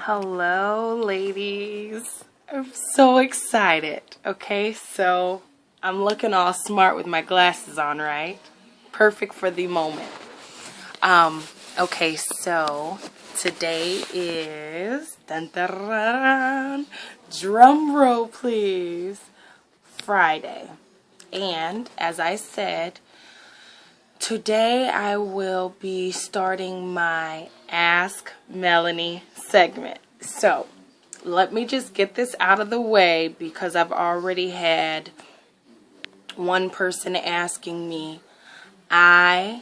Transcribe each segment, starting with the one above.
Hello, ladies. I'm so excited. Okay, so I'm looking all smart with my glasses on, right? Perfect for the moment. Okay, so today is dun, dun, dun, drum roll, please. Friday. And as I said, today I will be starting my Ask Melony segment. So, let me just get this out of the way because I've already had one person asking me. Melony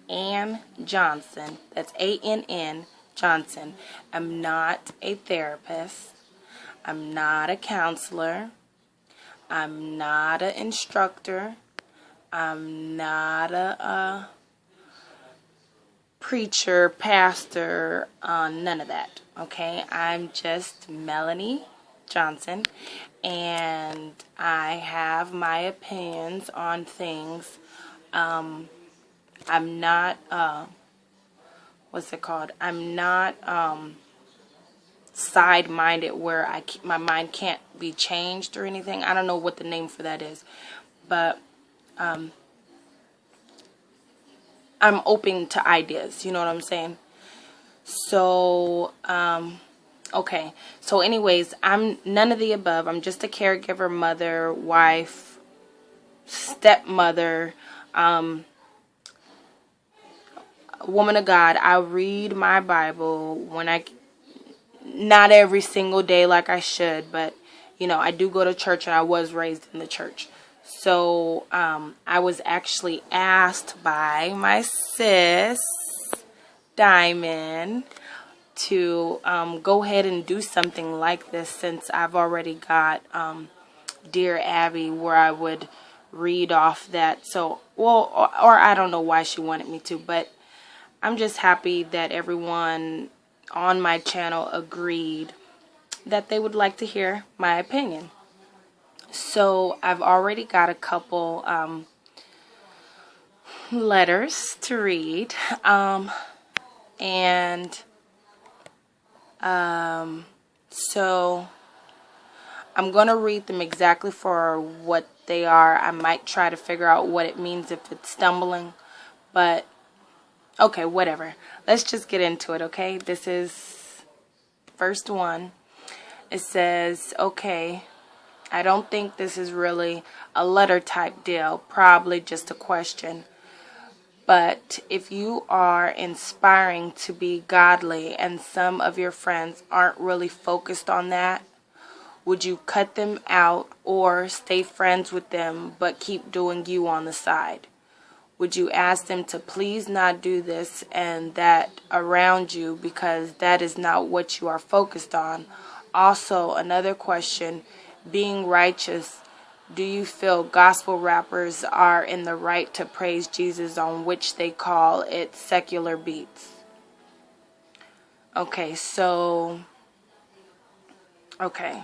Ann Johnson, that's A-N-N Johnson. I'm not a therapist. I'm not a counselor. I'm not an instructor. I'm not a preacher, pastor, none of that. Okay, I'm just Melony Johnson, and I have my opinions on things. I'm not, what's it called? I'm not side-minded where my mind can't be changed or anything. I don't know what the name for that is, but I'm open to ideas. You know what I'm saying? So, okay. So anyways, I'm none of the above. I'm just a caregiver, mother, wife, stepmother, woman of God. I read my Bible not every single day like I should, but I do go to church, and I was raised in the church. So I was actually asked by my sis Diamond to go ahead and do something like this, since I've already got Dear Abby, where I would read off that. So, well, or I don't know why she wanted me to, but I'm just happy that everyone on my channel agreed that they would like to hear my opinion. So I've already got a couple letters to read, so I'm going to read them exactly for what they are. I might try to figure out what it means if it's stumbling, but okay, whatever. Let's just get into it, okay? This is first one. It says, okay, I don't think this is really a letter type deal, probably just a question. But if you are inspiring to be godly and some of your friends aren't really focused on that, would you cut them out or stay friends with them but keep doing you on the side? Would you ask them to please not do this and that around you because that is not what you are focused on? Also, another question, being righteous, do you feel gospel rappers are in the right to praise Jesus on which they call it secular beats? Okay, so, okay.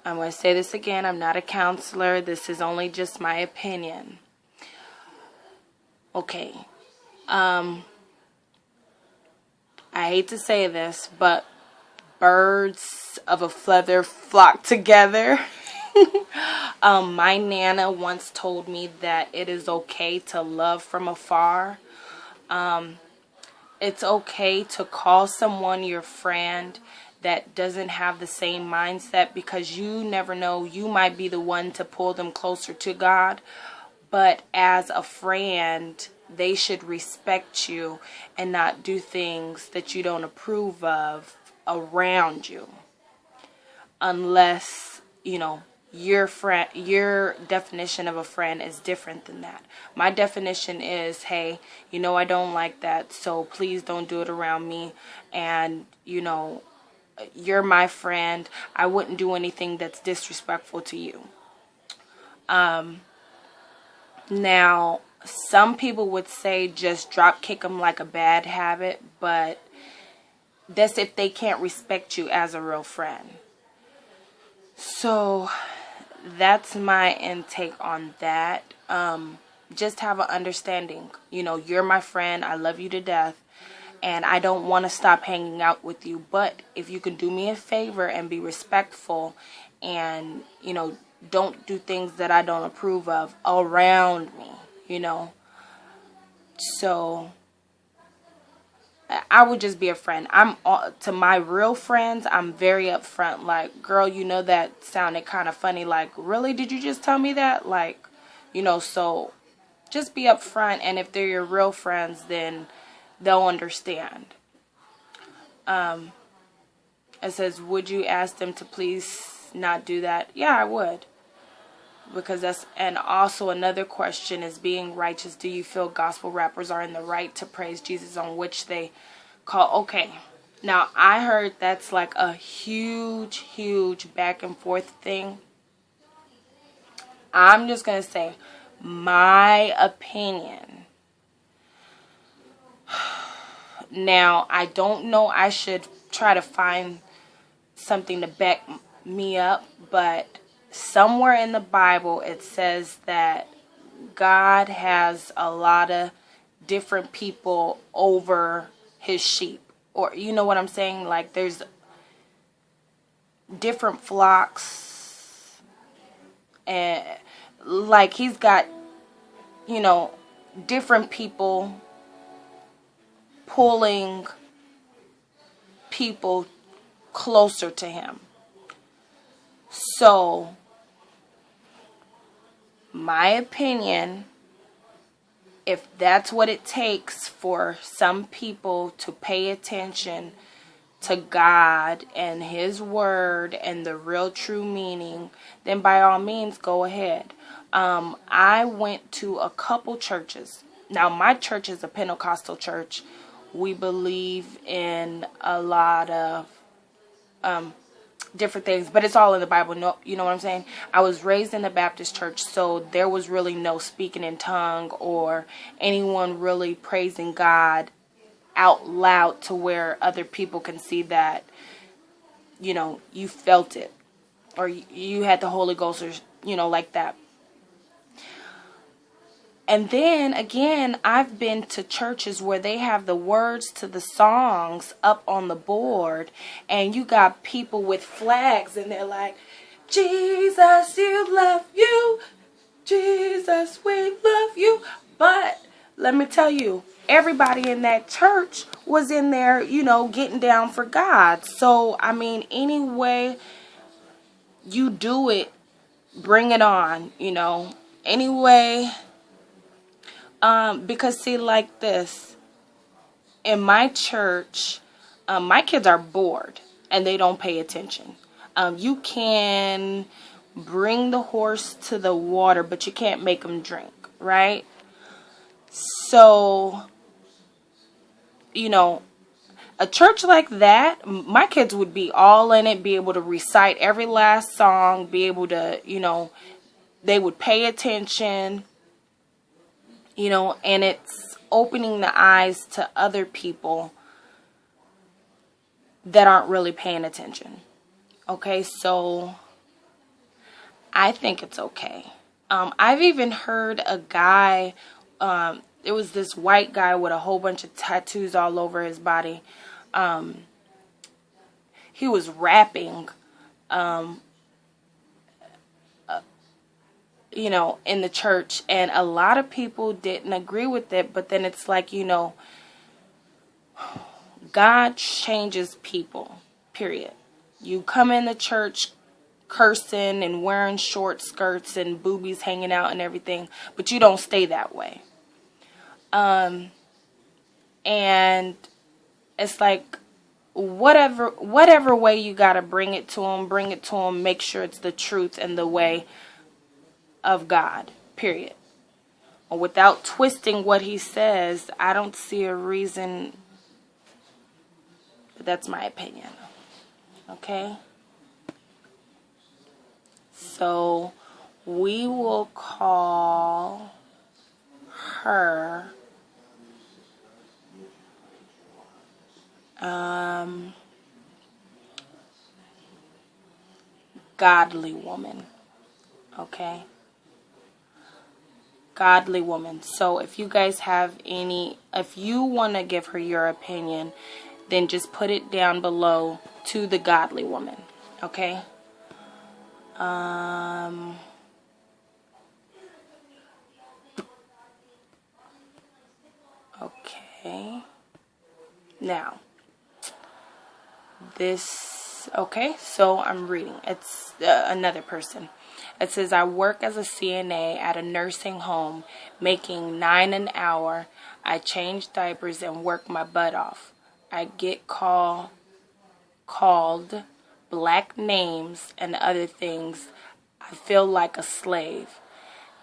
I'm going to say this again. I'm not a counselor. This is only just my opinion. Okay. I hate to say this, but birds of a feather flock together. My Nana once told me that it is okay to love from afar. It's okay to call someone your friend that doesn't have the same mindset, because you never know, you might be the one to pull them closer to God. But as a friend, they should respect you and not do things that you don't approve of around you, unless your definition of a friend is different than that. My definition is, hey, I don't like that, so please don't do it around me, and you're my friend. I wouldn't do anything that's disrespectful to you. Now, some people would say just drop kick them like a bad habit, but that's if they can't respect you as a real friend. So that's my intake on that. just have an understanding. You know, you're my friend. I love you to death. And I don't want to stop hanging out with you. But if you can do me a favor and be respectful and, you know, don't do things that I don't approve of around me, you know. So I would just be a friend. To my real friends, I'm very upfront. Like, girl, you know, that sounded kind of funny. Like, really? Did you just tell me that? Like, you know, so just be upfront. And if they're your real friends, then they'll understand. It says, would you ask them to please not do that? Yeah, I would. Because that's, and also another question is, being righteous, do you feel gospel rappers are in the right to praise Jesus on which they call? Okay, now I heard that's like a huge back and forth thing. I'm just going to say my opinion. Now, I don't know, I should try to find something to back me up, but somewhere in the Bible it says that God has a lot of different people over his sheep. Or, you know what I'm saying? Like, there's different flocks. And, like, he's got, you know, different people pulling people closer to him. So, my opinion, if that's what it takes for some people to pay attention to God and his word and the real true meaning, then by all means go ahead. I went to a couple churches. Now, my church is a Pentecostal church. We believe in a lot of different things, but it's all in the Bible. No, you know what I'm saying? I was raised in a Baptist church, so there was really no speaking in tongue or anyone really praising God out loud to where other people can see that, you know, you felt it or you had the Holy Ghost, or, you know, like that. And then, again, I've been to churches where they have the words to the songs up on the board, and you got people with flags, and they're like, Jesus, you love you. Jesus, we love you. But let me tell you, everybody in that church was in there, you know, getting down for God. So, I mean, any way you do it, bring it on, you know. Anyway. Because see, like this, in my church, my kids are bored and they don't pay attention. You can bring the horse to the water, but you can't make them drink, right? So, you know, a church like that, my kids would be all in it, be able to recite every last song, be able to, you know, they would pay attention. You know, and it's opening the eyes to other people that aren't really paying attention. Okay, so I think it's okay. I've even heard a guy, it was this white guy with a whole bunch of tattoos all over his body. He was rapping, you know, in the church, and a lot of people didn't agree with it, but then it's like, you know, God changes people, period. You come in the church cursing and wearing short skirts and boobies hanging out and everything, but you don't stay that way. And it's like, whatever way you gotta bring it to him, make sure it's the truth and the way of God, period. Without twisting what he says, I don't see a reason. But that's my opinion. Okay? So we will call her godly woman. Okay? godly woman. So if you guys have any, if you want to give her your opinion, then just put it down below to the godly woman. Okay? Okay. Now, this, okay, so I'm reading. It's another person. It says, I work as a CNA at a nursing home, making $9 an hour. I change diapers and work my butt off. I get called black names and other things. I feel like a slave.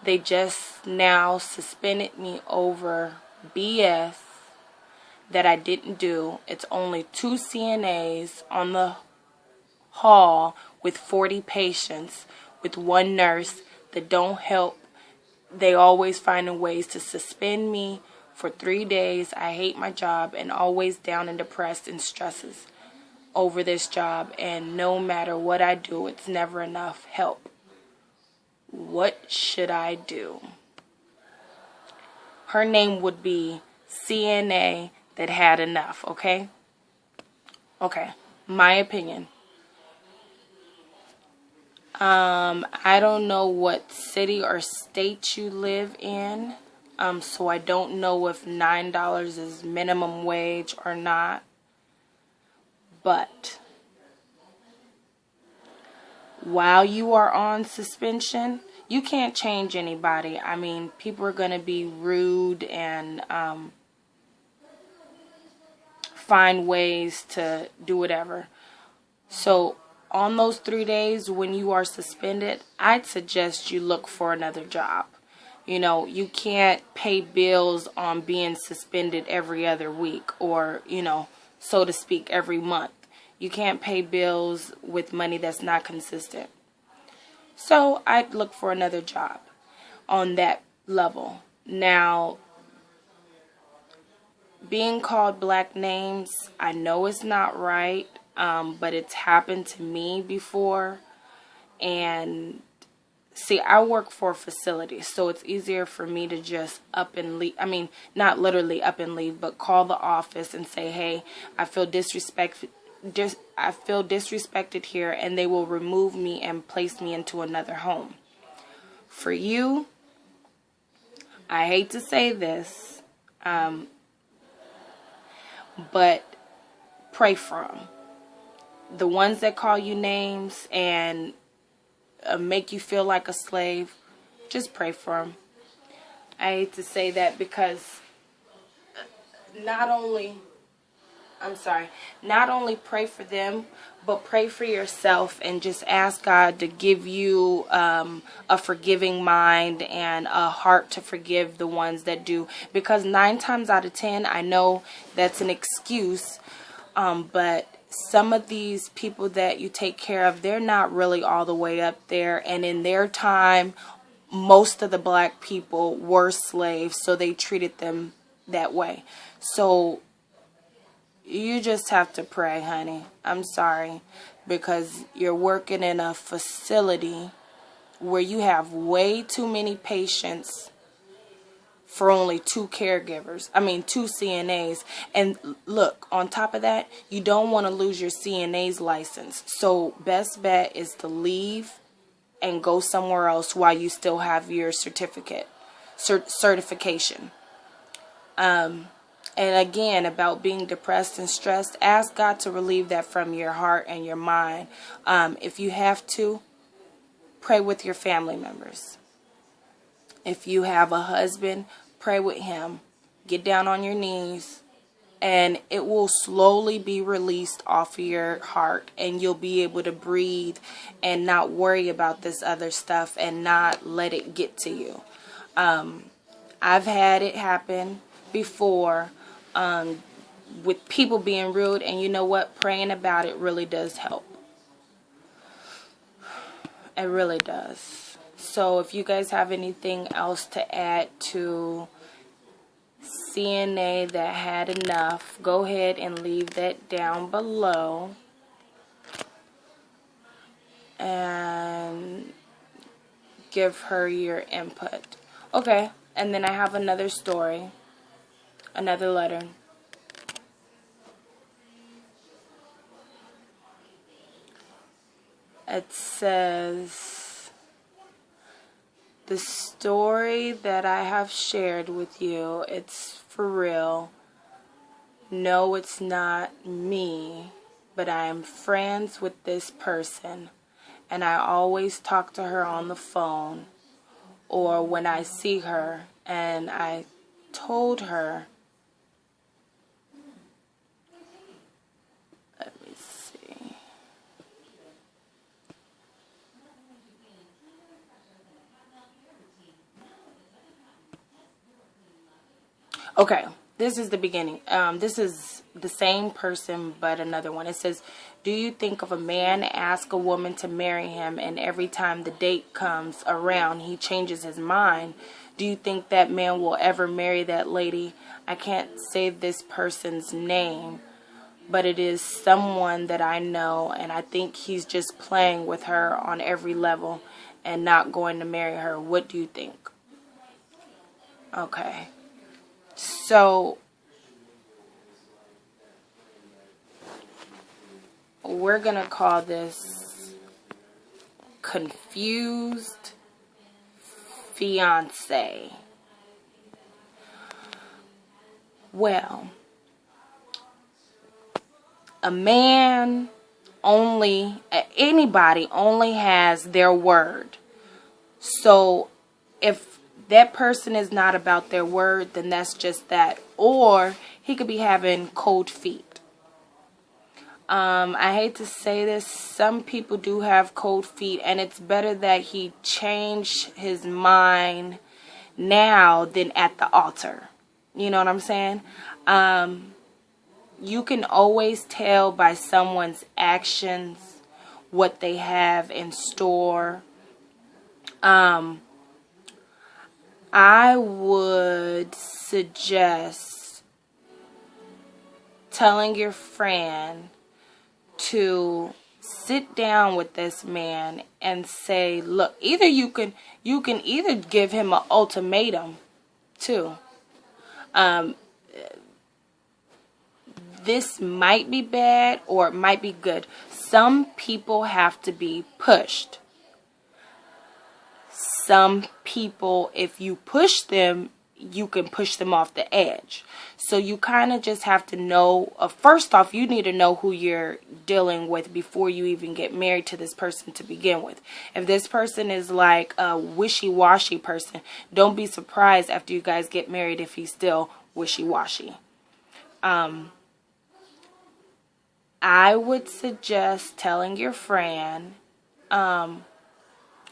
They just now suspended me over BS that I didn't do. It's only 2 CNAs on the hall with 40 patients with 1 nurse that don't help. They always finding ways to suspend me for 3 days. I hate my job and always down and depressed and stresses over this job, and no matter what I do, it's never enough help. What should I do? Her name would be CNA that had enough, okay? Okay, my opinion. I don't know what city or state you live in, so I don't know if $9 is minimum wage or not. But while you are on suspension, you can't change anybody. I mean, people are going to be rude and find ways to do whatever. So on those 3 days when you are suspended, I'd suggest you look for another job. You know, you can't pay bills on being suspended every other week or, you know, so to speak, every month. You can't pay bills with money that's not consistent. So I'd look for another job on that level. Now, being called black names, I know it's not right, but it's happened to me before. And see, I work for a facility, so it's easier for me to just up and leave. I mean, not literally up and leave, but call the office and say, hey, I feel disrespected here, and they will remove me and place me into another home. For you, I hate to say this, but pray for them. The ones that call you names and make you feel like a slave, just pray for them. I hate to say that because not only pray for them, but pray for yourself and just ask God to give you a forgiving mind and a heart to forgive the ones that do. Because 9 times out of 10, I know that's an excuse, but some of these people that you take care of, they're not really all the way up there. And in their time, most of the black people were slaves, so they treated them that way. So you just have to pray, honey. I'm sorry, because you're working in a facility where you have way too many patients for only 2 caregivers. I mean, 2 CNAs. And look, on top of that, you don't want to lose your CNA's license. So best bet is to leave and go somewhere else while you still have your certification. And again, about being depressed and stressed, ask God to relieve that from your heart and your mind. If you have to, pray with your family members. If you have a husband, pray with him. Get down on your knees, and it will slowly be released off of your heart, and you'll be able to breathe and not worry about this other stuff and not let it get to you. I've had it happen before with people being rude, and you know what? Praying about it really does help. It really does. So if you guys have anything else to add to CNA that had enough, go ahead and leave that down below. And give her your input. Okay, And then I have another story, another letter. It says, the story that I have shared with you, it's for real. No, it's not me, but I am friends with this person, and I always talk to her on the phone or when I see her, and I told her, let me see. Okay, this is the beginning. This is the same person, but another one. It says, do you think if a man asks a woman to marry him and every time the date comes around he changes his mind, do you think that man will ever marry that lady? I can't say this person's name, but it is someone that I know, and I think he's just playing with her on every level and not going to marry her. What do you think? Okay. So, we're going to call this confused fiance. Well, a man anybody only has their word. So, if that person is not about their word, then that's just that. Or he could be having cold feet. I hate to say this, some people do have cold feet, and it's better that he change his mind now than at the altar. You know what I'm saying? You can always tell by someone's actions what they have in store. I would suggest telling your friend to sit down with this man and say, look, either you can either give him an ultimatum too. This might be bad or it might be good. Some people have to be pushed. Some people, if you push them, you can push them off the edge. So you kind of just have to know, first off, you need to know who you're dealing with before you even get married to this person to begin with. If this person is like a wishy-washy person, don't be surprised after you guys get married if he's still wishy-washy. I would suggest telling your friend,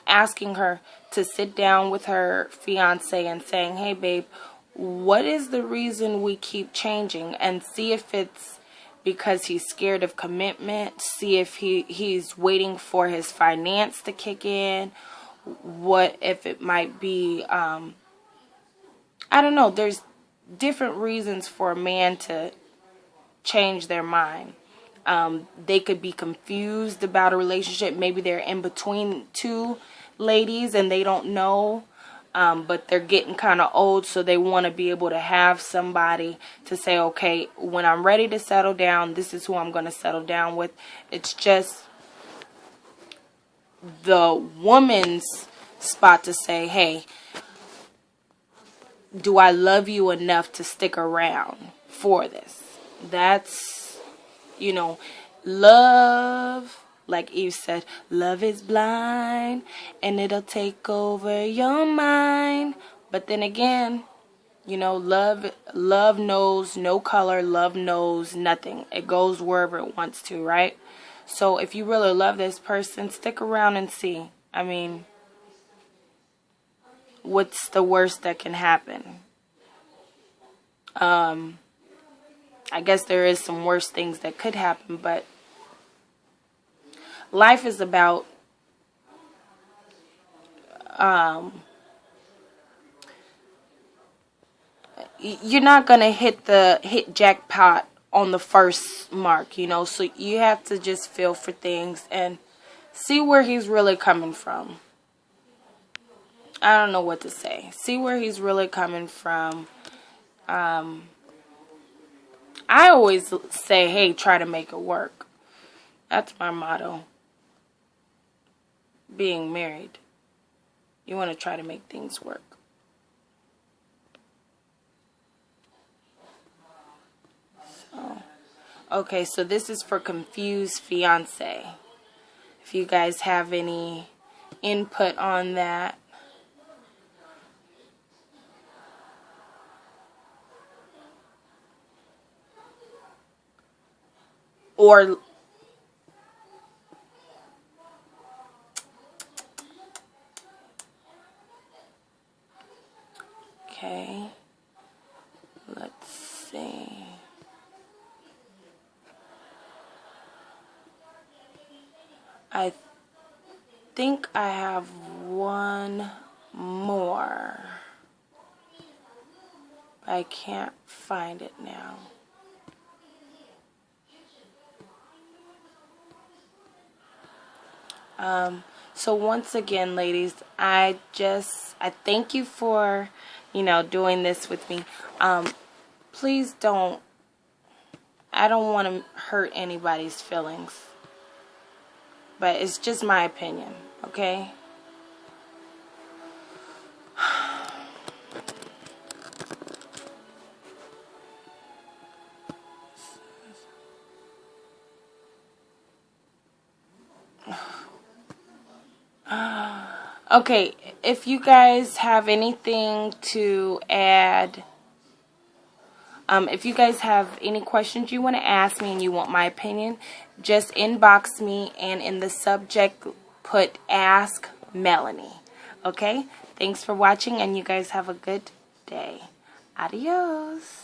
asking her to sit down with her fiance and saying, hey babe, what is the reason we keep changing? And see if it's because he's scared of commitment. See if he's waiting for his finance to kick in. What if it might be, I don't know. There's different reasons for a man to change their mind. They could be confused about a relationship. Maybe they're in between two ladies and they don't know, but they're getting kind of old, so they want to be able to have somebody to say, okay, when I'm ready to settle down, this is who I'm going to settle down with. It's just the woman's spot to say, hey, do I love you enough to stick around for this? That's, love, like Eve said, love is blind and it'll take over your mind. But then again, love knows no color. Love knows nothing. It goes wherever it wants to, right? So if you really love this person, stick around and see. I mean, what's the worst that can happen? I guess there is some worse things that could happen, but life is about you're not gonna hit jackpot on the first mark, so you have to just feel for things and see where he's really coming from. I don't know what to say. See where he's really coming from. I always say, hey, try to make it work. That's my motto. Being married. You want to try to make things work. So, okay, so this is for confused fiance. If you guys have any input on that. Or okay, let's see. I think I have one more. I can't find it now. So once again, ladies, I thank you for, doing this with me. Please don't, I don't want to hurt anybody's feelings, but it's just my opinion, okay? Okay, if you guys have anything to add, if you guys have any questions you want to ask me and you want my opinion, just inbox me and in the subject put Ask Melony. Okay? Thanks for watching and you guys have a good day. Adios.